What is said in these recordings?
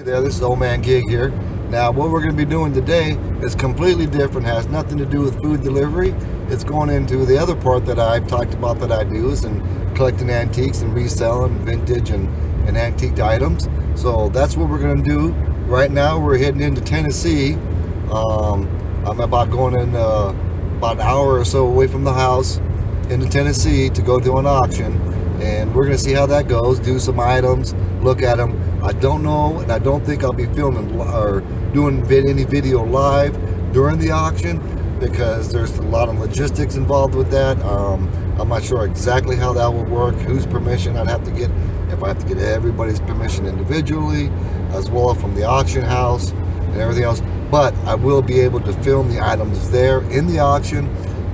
There, this is Old Man Gig here. Now, what we're going to be doing today is completely different. Has nothing to do with food delivery. It's going into the other part that I've talked about that I do, is in collecting antiques and reselling vintage and antique items. So that's what we're going to do. Right now, we're heading into Tennessee. I'm about going in about an hour or so away from the house into Tennessee to go to an auction, and we're going to see how that goes. Do some items, look at them. I don't know, and I don't think I'll be filming or doing any video live during the auction because there's a lot of logistics involved with that. I'm not sure exactly how that will work, whose permission I'd have to get, if I have to get everybody's permission individually, as well as from the auction house and everything else. But I will be able to film the items there in the auction,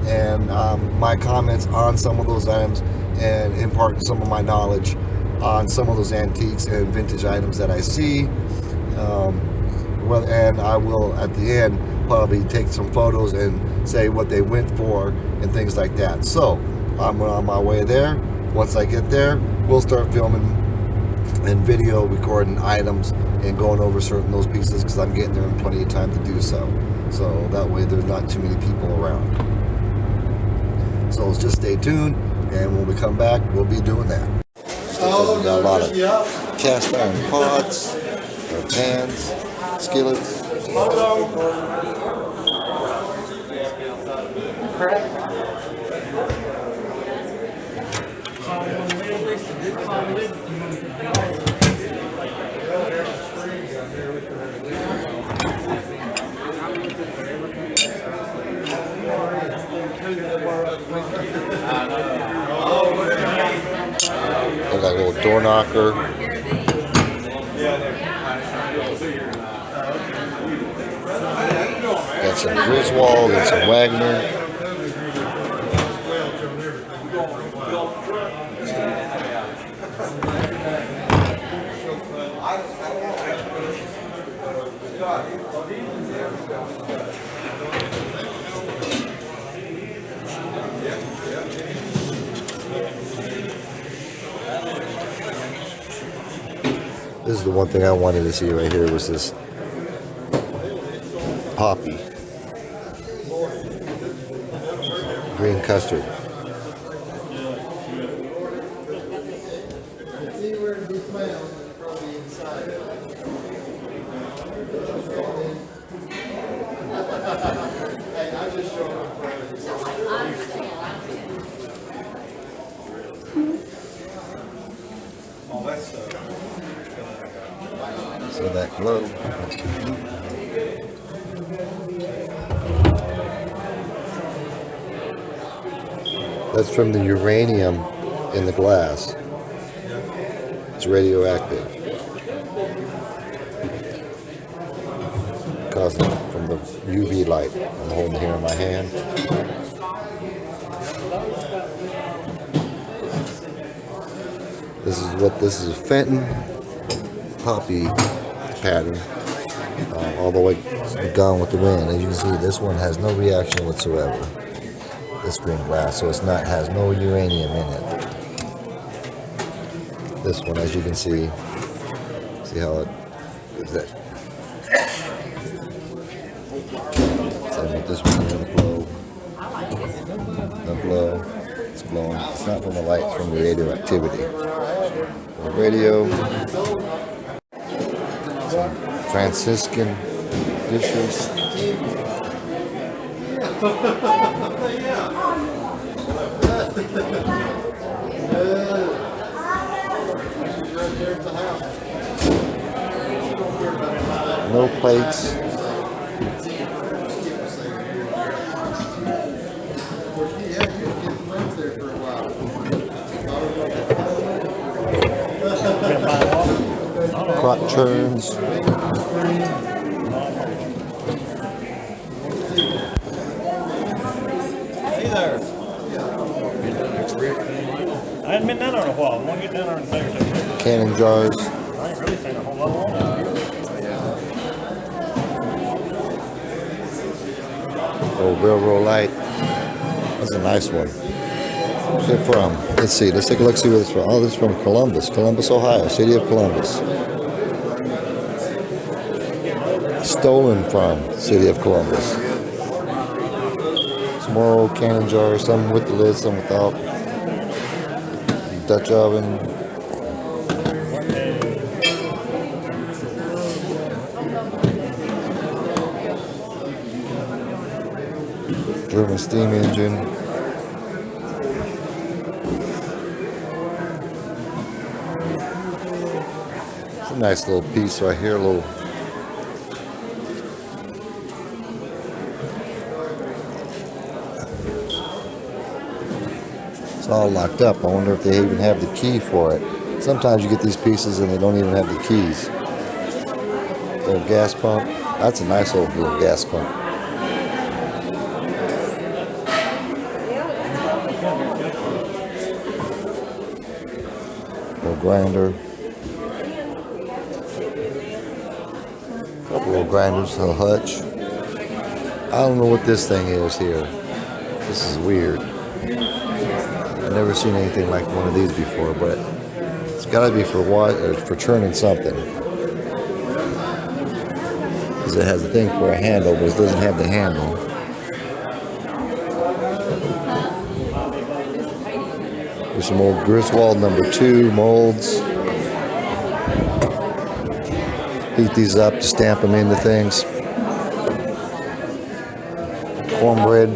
and my comments on some of those items, and impart some of my knowledge on some of those antiques and vintage items that I see. And I will, at the end, probably take some photos and say what they went for and things like that. So I'm on my way there. Once I get there, we'll start filming and video recording items and going over certain those pieces, because I'm getting there in plenty of time to do so. So that way there's not too many people around. So just stay tuned, and when we come back, we'll be doing that. So we got a lot of cast iron pots, pans, skillets. Got a little door knocker. Got some Griswold and some Wagner. This is the one thing I wanted to see right here, was this poppy green custard. So that glow. That's from the uranium in the glass. It's radioactive. Causing from the UV light. I'm holding it here in my hand. This is Fenton poppy pattern, all the way gone with the wind. As you can see, this one has no reaction whatsoever. This green glass, so has no uranium in it. This one, as you can see how it is that. Same with this one here, the glow. It's glowing. It's not from the light, it's from the radioactivity. The radio. Some Franciscan dishes. No plates. Crock churns. Hey there. I hadn't been down there in a while. I'm going to get down there and say or two. Canning jars. I ain't really seen a whole lot of them. Old railroad light. That's a nice one. Where's it from? Let's see. Let's take a look, see where it's from. Oh, this is from Columbus, Ohio, city of Columbus. stolen from the city of Columbus. Some more old canning jars, some with the lid, some without. Dutch oven. German steam engine. It's a nice little piece right here, It's all locked up. I wonder if they even have the key for it. Sometimes you get these pieces and they don't even have the keys. Little gas pump. That's a nice old little gas pump. Little grinder. Couple little grinders, a hutch. I don't know what this thing is here. This is weird. I've never seen anything like one of these before, but it's got to be for what? Or for churning something. Because it has a thing for a handle, but it doesn't have the handle. There's some old Griswold #2 molds. Heat these up to stamp them into things. Cornbread.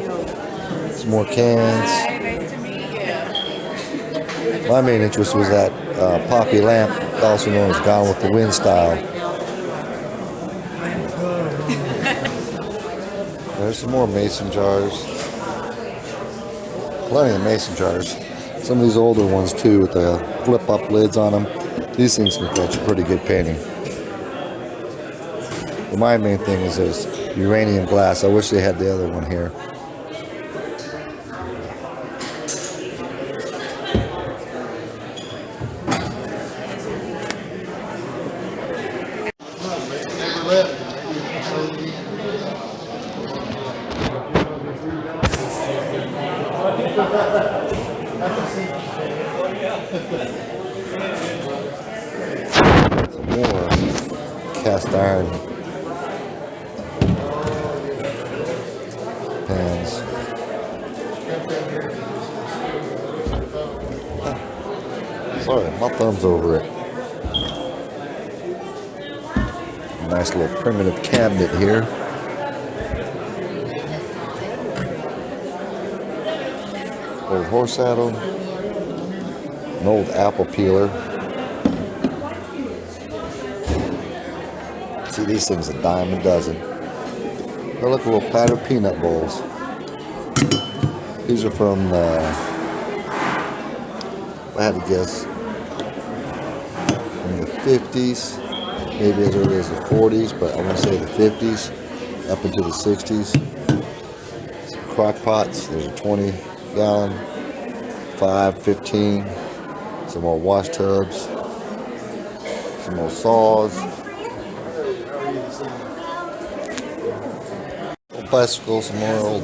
Some more cans. My main interest was that poppy lamp, also known as Gone with the Wind style. There's some more mason jars. Plenty of mason jars. Some of these older ones too with the flip-up lids on them. These things can fetch a pretty good painting. But my main thing is this uranium glass. I wish they had the other one here. Some more cast iron pans. Sorry, my thumb's over it. Nice little primitive cabinet here. Old horse saddle. An old apple peeler. See, these things a dime a dozen. They look like little platter peanut bowls. These are from I had to guess, in the 50s, maybe as early as the 40s, but I want to say the 50s, up into the 60s. Some crock pots. There's a 20-gallon, 5, 15. Some more wash tubs. Some more saws. Old bicycles, some more old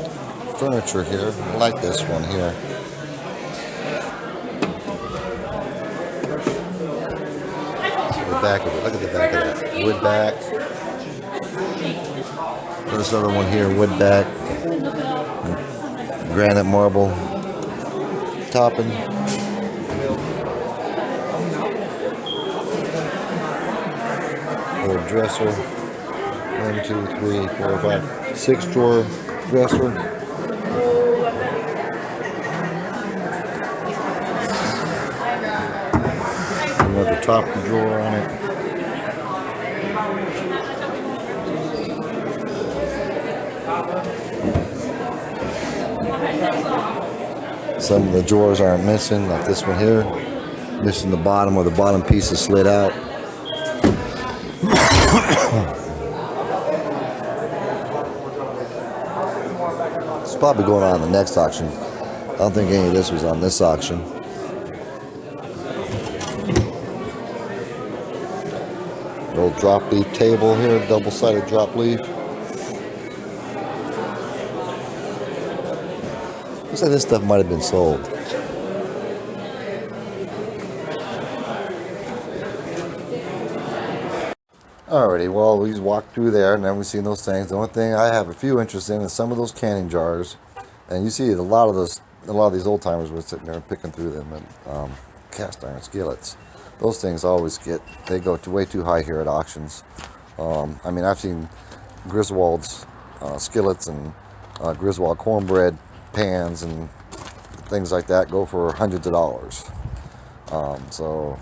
furniture here. I like this one here. The back of it. Look at the back of that. Wood back. There's another one here. Wood back. Granite marble topping. Little dresser. 1, 2, 3, 4, 5, 6 drawer dresser. Another top drawer on it. Some of the drawers aren't missing, like this one here. Missing the bottom, where the bottom piece is slid out. It's probably going on in the next auction. I don't think any of this was on this auction. Old drop leaf table here, double-sided drop leaf. Looks like this stuff might have been sold. Alrighty, well, we just walked through there and then we've seen those things. The only thing I have a few interest in is some of those canning jars. And you see a lot of these old timers were sitting there picking through them, and cast iron skillets. Those things always they go way too high here at auctions. I mean, I've seen Griswold's skillets and Griswold cornbread pans and things like that go for hundreds of dollars. So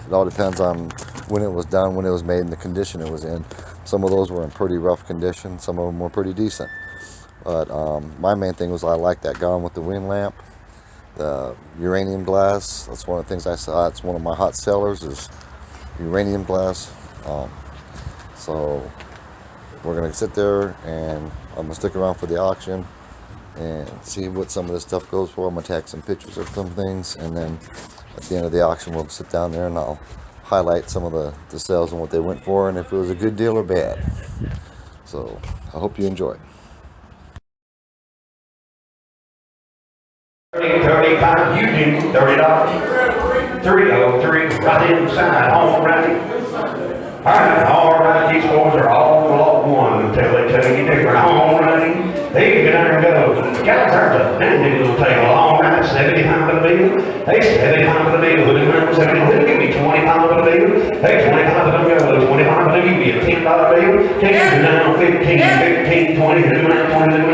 it all depends on when it was done, when it was made, and the condition it was in. Some of those were in pretty rough condition. Some of them were pretty decent. But my main thing was I like that Gone with the Wind lamp. The uranium glass, that's one of the things I saw. It's one of my hot sellers is uranium glass. So we're going to sit there and I'm going to stick around for the auction and see what some of this stuff goes for. I'm going to take some pictures of some things, and then at the end of the auction we'll sit down there and I'll highlight some of the sales and what they went for and if it was a good deal or bad. So I hope you enjoy. 35, you do $30. 303, right inside, all right. All right, these boys are all lot one until they tell you different. All right, they get there and go. Guys, there's a dandy little table. All right, 70 pounds for the bill. Hey, 70 pounds for the bill. Who remember 70? Who give me 20 pounds for the bill? Hey, 20 pounds for the bill. 20 pounds for the bill. Give me a $10 bill. 10, 9, 15, 20, 20 pounds for the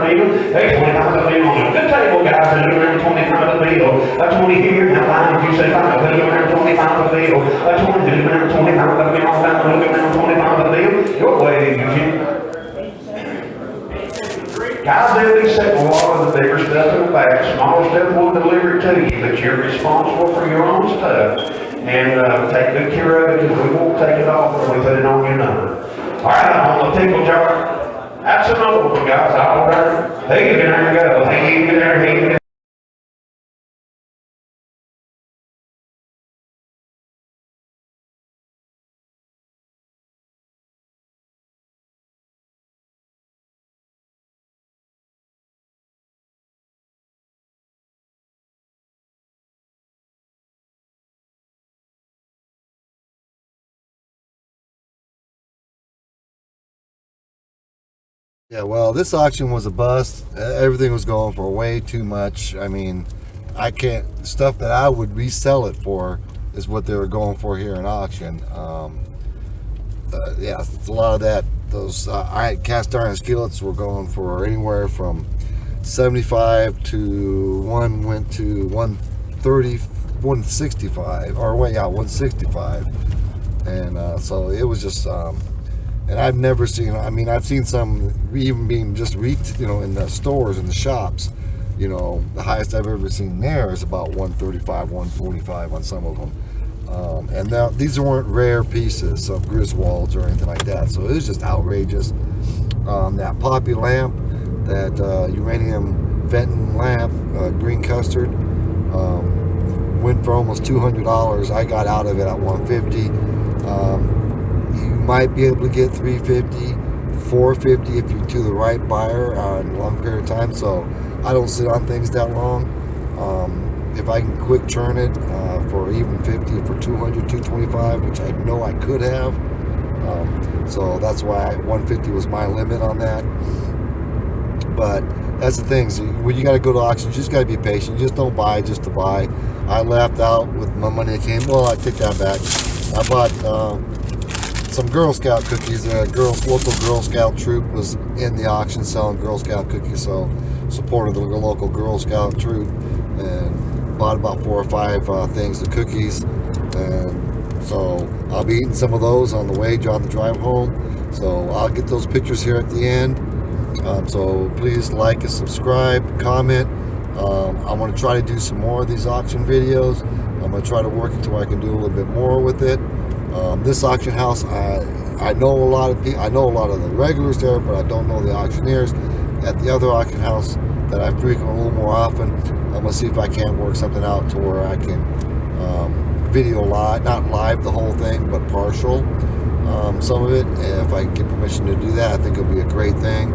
bill. Hey, 20 pounds for the bill on a good table, guys. And around 20 pounds for the bill. That's 20 here. Now, why did you say 5? Around 20 pounds for the bill. That's 20. Around 20 pounds for the bill. All down, around 20 pounds for the bill. Your way, Eugene. Guys, they'll be setting a lot of the bigger stuff in the back. Smaller stuff will deliver it to you, but you're responsible for your own stuff. And take good care of it, because we won't take it off when we put it on your number. All right, on the pickle jar. That's another one, guys. All right. Hey, you can there go. Hey, you can there. Hey, you can there. Yeah, well, this auction was a bust. Everything was going for way too much. I mean, I can't, stuff that I would resell it for is what they were going for here in auction. Yeah, it's a lot of that. Those cast iron skillets were going for anywhere from 75 to one went to 130, 165, or wait, yeah, 165. And so it was just, and I've never seen, I mean, I've seen some even being just in the stores, in the shops, the highest I've ever seen there is about 135, 145 on some of them. And now these weren't rare pieces of Griswolds or anything like that. So it was just outrageous. That poppy lamp, that uranium Fenton lamp, green custard, went for almost $200. I got out of it at $150. You might be able to get $350, $450 if you're to the right buyer in a long period of time. So I don't sit on things that long. If I can quick churn it for even 50, for 200, 225, which I know I could have. So that's why 150 was my limit on that. But that's the thing. So when you got to go to auctions, you just got to be patient. You just don't buy just to buy. I laughed out with my money that came. Well, I take that back. I bought some Girl Scout cookies. Local Girl Scout troop was in the auction selling Girl Scout cookies, so supported the local Girl Scout troop and bought about 4 or 5 things of cookies. And so I'll be eating some of those on the way, on the drive home. So I'll get those pictures here at the end. So please like and subscribe, comment. I'm going to try to do some more of these auction videos. I'm going to try to work it to where I can do a little bit more with it. This auction house, I know a lot of people. I know a lot of the regulars there, but I don't know the auctioneers. At the other auction house that I frequent a little more often, I'm gonna see if I can't work something out to where I can video live, not live the whole thing, but partial some of it. And if I can get permission to do that, I think it'll be a great thing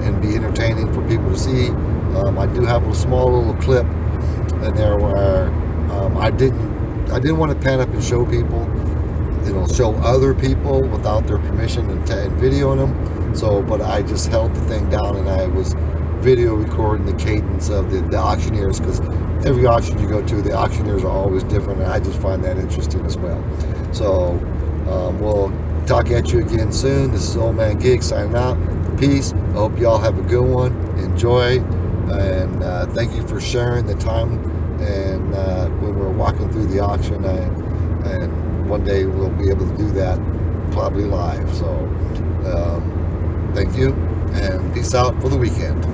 and be entertaining for people to see. I do have a small little clip in there where I didn't want to pan up and show people. it'll show other people without their permission and videoing them. So, but I just held the thing down and I was video recording the cadence of the auctioneers, because every auction you go to, the auctioneers are always different, and I just find that interesting as well. So we'll talk at you again soon. This is Old Man Gig signing out. Peace. I hope y'all have a good one. Enjoy, and thank you for sharing the time. And when we're walking through the auction, and one day we'll be able to do that probably live. So thank you, and peace out for the weekend.